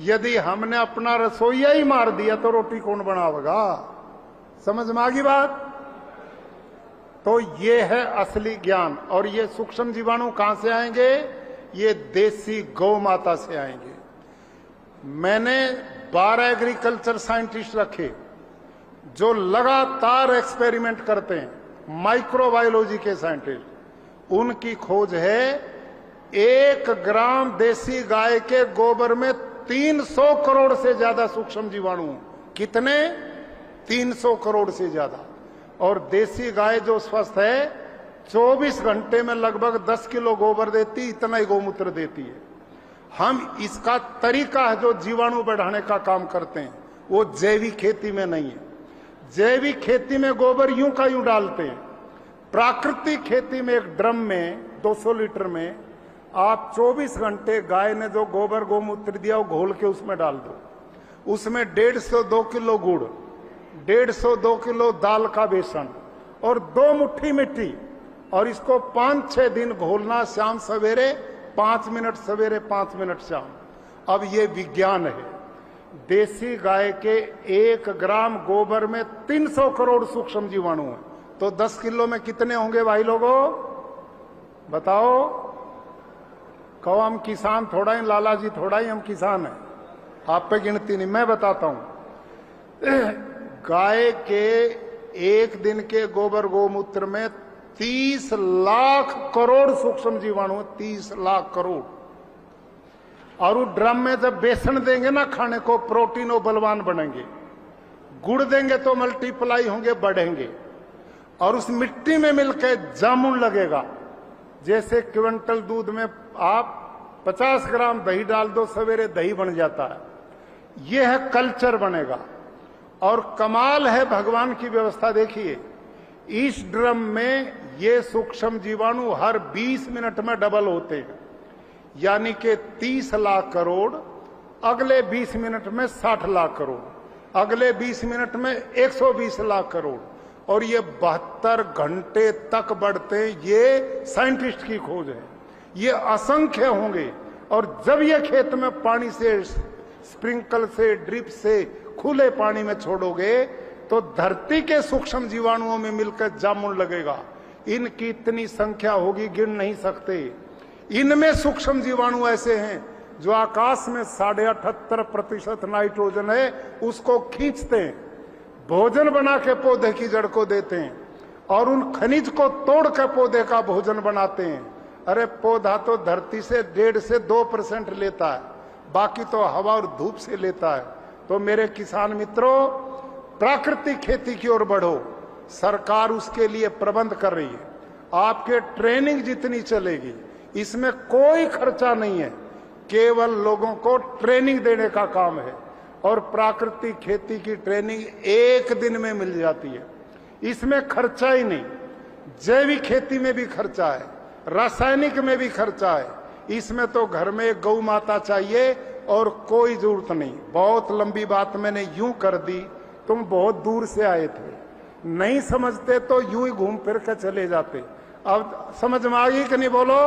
यदि हमने अपना रसोईया ही मार दिया तो रोटी कौन बनावेगा? समझ में आ गई बात? तो ये है असली ज्ञान। और ये सूक्ष्म जीवाणु कहां से आएंगे? ये देसी गौ माता से आएंगे। मैंने 12 एग्रीकल्चर साइंटिस्ट रखे जो लगातार एक्सपेरिमेंट करते हैं, माइक्रोबायोलॉजी के साइंटिस्ट। उनकी खोज है 1 ग्राम देसी गाय के गोबर में 300 करोड़ से ज्यादा सूक्ष्म जीवाणु। कितने? 300 करोड़ से ज्यादा। और देसी गाय जो स्वस्थ है 24 घंटे में लगभग 10 किलो गोबर देती, इतना ही गौमूत्र देती है। हम इसका तरीका है जो जीवाणु बढ़ाने का काम करते हैं, वो जैविक खेती में नहीं है। जैविक खेती में गोबर यूं का यूं डालते हैं। प्राकृतिक खेती में एक ड्रम में 200 लीटर में आप 24 घंटे गाय ने जो गोबर गोमूत्र दिया वो घोल के उसमें डाल दो। उसमें 150-2 किलो गुड़, 150-2 किलो दाल का बेसन और 2 मुट्ठी मिट्टी, और इसको 5-6 दिन घोलना। शाम सवेरे 5 मिनट सवेरे, 5 मिनट शाम। अब ये विज्ञान है। देसी गाय के 1 ग्राम गोबर में 300 करोड़ सूक्ष्म जीवाणु हैं, तो 10 किलो में कितने होंगे भाई लोगों? बताओ। कहो हम किसान थोड़ा ही, लाला जी थोड़ा ही हम किसान हैं, आप पे गिनती नहीं। मैं बताता हूं, गाय के 1 दिन के गोबर गोमूत्र में 30 लाख करोड़ सूक्ष्म जीवाणु, 30 लाख करोड़। और उस ड्रम में जब बेसन देंगे ना खाने को, प्रोटीन और बलवान बनेंगे। गुड़ देंगे तो मल्टीप्लाई होंगे, बढ़ेंगे। और उस मिट्टी में मिलकर जामुन लगेगा। जैसे क्विंटल दूध में आप 50 ग्राम दही डाल दो, सवेरे दही बन जाता है। यह है कल्चर बनेगा। और कमाल है भगवान की व्यवस्था। देखिए, इस ड्रम में ये सूक्ष्म जीवाणु हर 20 मिनट में डबल होते हैं, यानी कि 30 लाख करोड़, अगले 20 मिनट में 60 लाख करोड़, अगले 20 मिनट में 120 लाख करोड़, और ये 72 घंटे तक बढ़ते हैं। ये साइंटिस्ट की खोज है। ये असंख्य होंगे। और जब ये खेत में पानी से, स्प्रिंकल से, ड्रिप से, खुले पानी में छोड़ोगे तो धरती के सूक्ष्म जीवाणुओं में मिलकर जामुन लगेगा। इनकी इतनी संख्या होगी, गिन नहीं सकते। इनमें सूक्ष्म जीवाणु ऐसे हैं जो आकाश में 78.5% नाइट्रोजन है, उसको खींचते हैं, भोजन बना के पौधे की जड़ को देते हैं, और उन खनिज को तोड़ कर पौधे का भोजन बनाते हैं। अरे पौधा तो धरती से 1.5 से 2% लेता है, बाकी तो हवा और धूप से लेता है। तो मेरे किसान मित्रों, प्राकृतिक खेती की ओर बढ़ो। सरकार उसके लिए प्रबंध कर रही है। आपके ट्रेनिंग जितनी चलेगी, इसमें कोई खर्चा नहीं है, केवल लोगों को ट्रेनिंग देने का काम है। और प्राकृतिक खेती की ट्रेनिंग 1 दिन में मिल जाती है। इसमें खर्चा ही नहीं। जैविक खेती में भी खर्चा है, रासायनिक में भी खर्चा है। इसमें तो घर में एक गौ माता चाहिए और कोई जरूरत नहीं। बहुत लंबी बात मैंने यूं कर दी तुम बहुत दूर से आए थे, नहीं समझते तो यूं ही घूम फिर के चले जाते। अब समझ में आ गई कि नहीं, बोलो।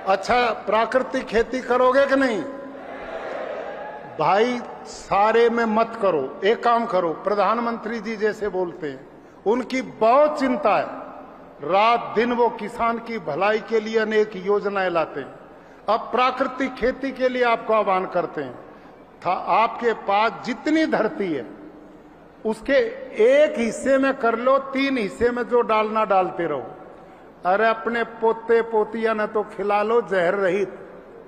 अच्छा, प्राकृतिक खेती करोगे कि नहीं? भाई सारे में मत करो, एक काम करो, प्रधानमंत्री जी जैसे बोलते हैं, उनकी बहुत चिंता है, रात दिन वो किसान की भलाई के लिए अनेक योजनाएं लाते हैं। अब प्राकृतिक खेती के लिए आपको आह्वान करते हैं, आपके पास जितनी धरती है उसके एक हिस्से में कर लो, 3 हिस्से में जो डालना डालते रहो। अरे अपने पोते पोतिया ने तो खिला लो जहर रहित,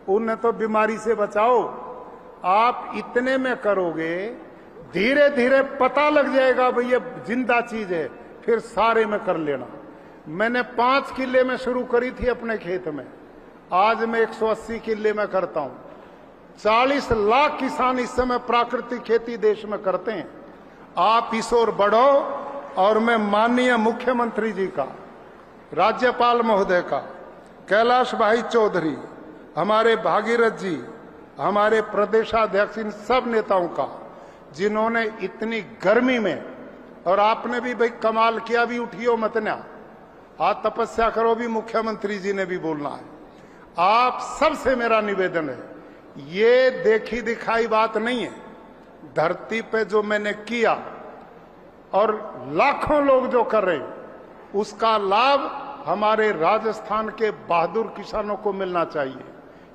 उन्हें तो बीमारी से बचाओ। आप इतने में करोगे, धीरे धीरे पता लग जाएगा भाई ये जिंदा चीज है, फिर सारे में कर लेना। मैंने 5 किले में शुरू करी थी अपने खेत में, आज मैं 180 किले में करता हूं। 40 लाख किसान इस समय प्राकृतिक खेती देश में करते हैं। आप इस ओर बढ़ो, और मैं माननीय मुख्यमंत्री जी का, राज्यपाल महोदय का, कैलाश भाई चौधरी, हमारे भागीरथ जी, हमारे प्रदेशाध्यक्ष, इन सब नेताओं का, जिन्होंने इतनी गर्मी में, और आपने भी भाई कमाल किया, भी उठियो मत ना, आज तपस्या करो, भी मुख्यमंत्री जी ने भी बोलना है। आप सबसे मेरा निवेदन है, ये देखी दिखाई बात नहीं है, धरती पे जो मैंने किया और लाखों लोग जो कर रहे हैं, उसका लाभ हमारे राजस्थान के बहादुर किसानों को मिलना चाहिए।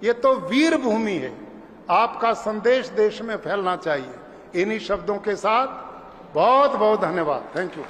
ये तो वीर भूमि है, आपका संदेश देश में फैलना चाहिए। इन्हीं शब्दों के साथ बहुत बहुत धन्यवाद। Thank you.